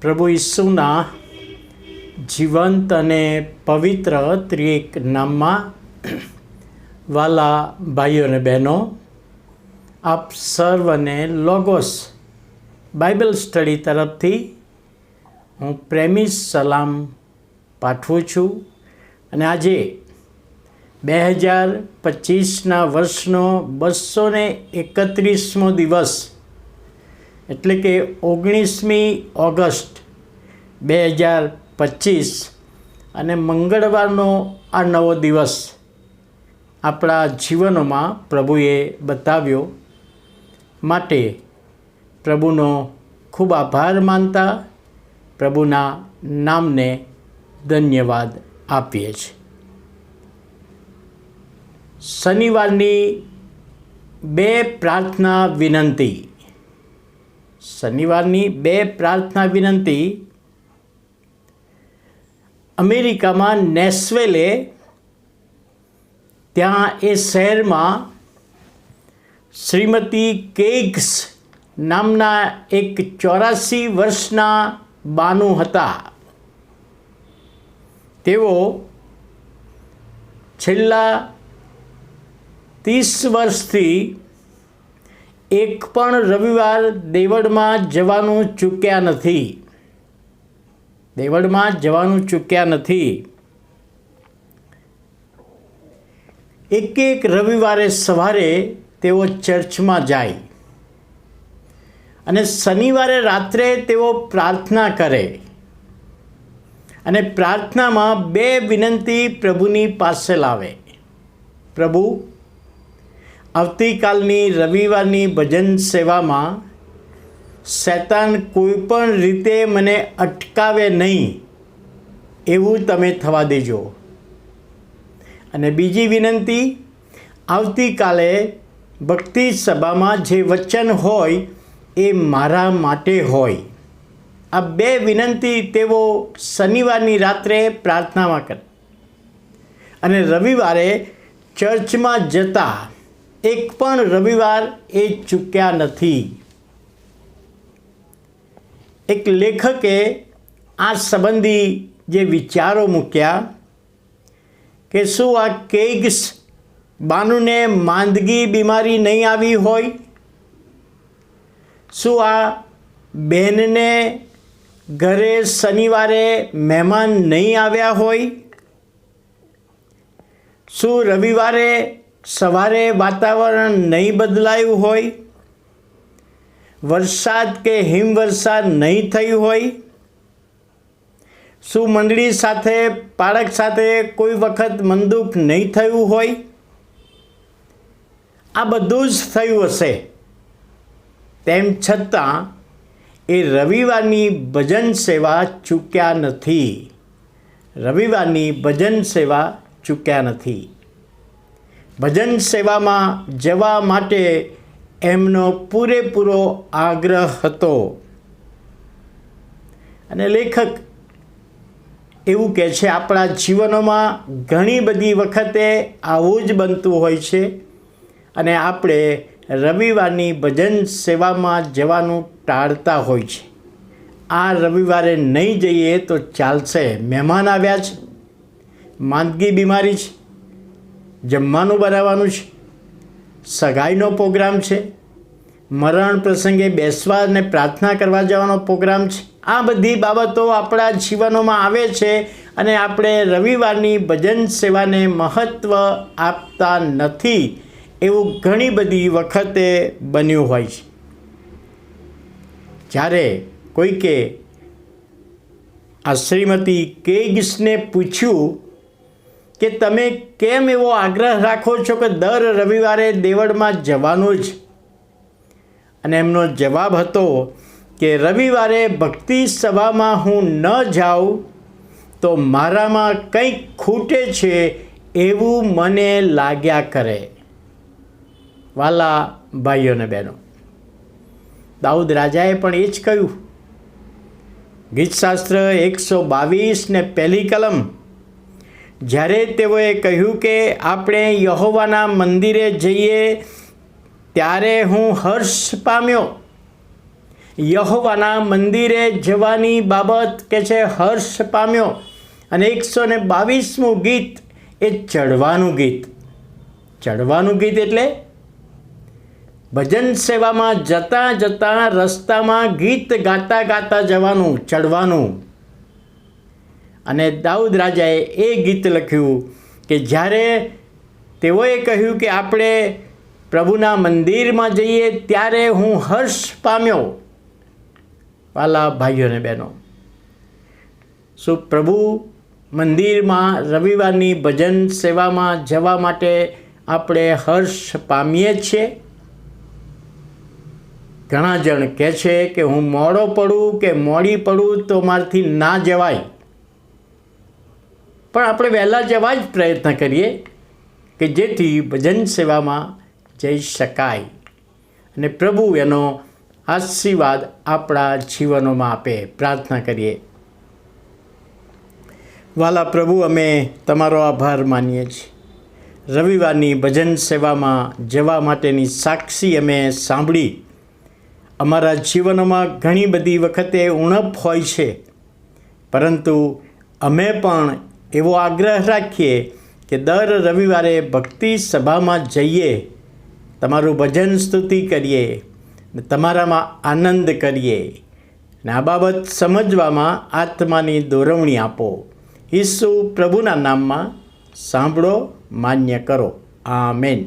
પ્રભુ ઈસુના જીવંત અને પવિત્ર ત્રિએક નામમાં વાલા ભાઈઓ અને બહેનો, આપ સર્વને લોગોસ બાઇબલ સ્ટડી તરફથી હું પ્રેમી સલામ પાઠવું છું. અને આજે 2025ના વર્ષનો 231મો દિવસ એટલે કે 19મી ઓગસ્ટ 2025 અને મંગળવારનો આ નવો દિવસ આપણા જીવનોમાં પ્રભુએ બતાવ્યો માટે પ્રભુનો ખૂબ આભાર માનતા પ્રભુના નામને ધન્યવાદ આપીએ છીએ. શનિવારની બે પ્રાર્થના વિનંતી. શનિવારની બે પ્રાર્થના વિનંતી અમેરિકામાં નેશવેલે, ત્યાં એ શહેરમાં શ્રીમતી કેગ્સ નામના એક 84 વર્ષના બાનુ હતા. તેઓ છેલ્લા 30 વર્ષથી એક પણ રવિવાર દેવળમાં જવાનું ચૂક્યા નથી. એક રવિવારે સવારે તેઓ ચર્ચમાં જાય અને શનિવારે રાત્રે તેઓ પ્રાર્થના કરે અને પ્રાર્થનામાં બે વિનંતી પ્રભુની પાસે લાવે. પ્રભુ, આવતીકાલની રવિવારની ભજન સેવામાં શૈતાન કોઈ પણ રીતે મને અટકાવે નહીં એવું તમે થવા દેજો. અને બીજી વિનંતી, આવતીકાલે ભક્તિ સભામાં જે વચન હોય એ મારા માટે હોય. આ બે વિનંતી તેઓ શનિવારની રાત્રે પ્રાર્થનામાં કરે અને રવિવારે ચર્ચમાં જતા એક પણ રવિવાર એ ચૂક્યા નથી. એક લેખકે આ સંબંધી જે વિચારો મૂક્યા કે શું આ કેગ્સ બાનુને માંદગી બીમારી નહીં આવી હોય? શું આ બહેનને ઘરે શનિવારે મહેમાન નહીં આવ્યા હોય? શું રવિવારે સવારે વાતાવરણ નહીં બદલાયું હોય? વરસાદ કે હિમવર્ષા નહીં થયું હોય? શું મંડળી સાથે, બાળક સાથે કોઈ વખત મનદુખ નહીં થયું હોય? આ બધું જ થયું હશે. તેમ છતાં એ રવિવારની ભજન સેવા ચૂક્યા નથી. ભજન સેવામાં જવા માટે એમનો પૂરેપૂરો આગ્રહ હતો. અને લેખક એવું કહે છે, આપણા જીવનોમાં ઘણી બધી વખતે આવું જ બનતું હોય છે અને આપણે રવિવારની ભજન સેવામાં જવાનું ટાળતા હોય છે. આ રવિવારે નહીં જઈએ તો ચાલશે, મહેમાન આવ્યા છે, માંદગી બીમારી છે, જમવાનું બનાવવાનું છે, સગાઈનો પ્રોગ્રામ છે, મરણ પ્રસંગે બેસવા અને પ્રાર્થના કરવા જવાનો પ્રોગ્રામ છે. આ બધી બાબતો આપણા જીવનોમાં આવે છે અને આપણે રવિવારની ભજન સેવાને મહત્ત્વ આપતા નથી એવું ઘણી બધી વખતે બન્યું હોય છે. જ્યારે કોઈકે આ શ્રીમતી કેગ્સને પૂછ્યું કે તમે કેમ એવો આગ્રહ રાખો છો કે દર રવિવારે દેવળમાં જવાનું જ? અને એમનો જવાબ હતો કે રવિવારે ભક્તિ સભામાં હું ન જાઉં તો મારામાં કંઈક ખૂટે છે એવું મને લાગ્યા કરે. વાલા ભાઈઓ અને બહેનો, દાઉદ રાજાએ પણ એ જ કહ્યું. ગીતશાસ્ત્ર 122 ને 1 કલમ, જ્યારે તેઓએ કહ્યું કે આપણે યહોવાના મંદિરે જઈએ ત્યારે હું હર્ષ પામ્યો. યહોવાના મંદિરે જવાની બાબત કે છે હર્ષ પામ્યો. અને 122મું ગીત એ ચઢવાનું ગીત. ચઢવાનું ગીત એટલે ભજન સેવામાં જતાં જતાં રસ્તામાં ગીત ગાતા ગાતા જવાનું, ચઢવાનું. અને દાઉદ રાજાએ એ ગીત લખ્યું કે જ્યારે તેઓએ કહ્યું કે આપણે પ્રભુના મંદિરમાં જઈએ ત્યારે હું હર્ષ પામ્યો. વાલા ભાઈઓ અને બહેનો, શું પ્રભુ મંદિરમાં રવિવારની ભજન સેવામાં જવા માટે આપણે હર્ષ પામીએ છીએ? ઘણા જણ કહે છે કે હું મોડો પડું કે મોડી પડું તો મારાથી ના જવાય. પણ આપણે વહેલા જવા જ પ્રયત્ન કરીએ કે જેથી ભજન સેવામાં જઈ શકાય અને પ્રભુ એનો આશીર્વાદ આપણા જીવનોમાં આપે. પ્રાર્થના કરીએ. વાલા પ્રભુ, અમે તમારો આભાર માનીએ છીએ. રવિવારની ભજન સેવામાં જવા માટેની સાક્ષી અમે સાંભળી. અમારા જીવનોમાં ઘણી બધી વખતે ઉણપ હોય છે, પરંતુ અમે પણ એવો આગ્રહ રાખીએ કે દર રવિવારે ભક્તિ સભામાં જઈએ, તમારું ભજન સ્તુતિ કરીએ, તમારામાં આનંદ કરીએ ને આ બાબત સમજવામાં આત્માની દોરવણી આપો. ઈસુ પ્રભુના નામમાં સાંભળો, માન્ય કરો. આમેન.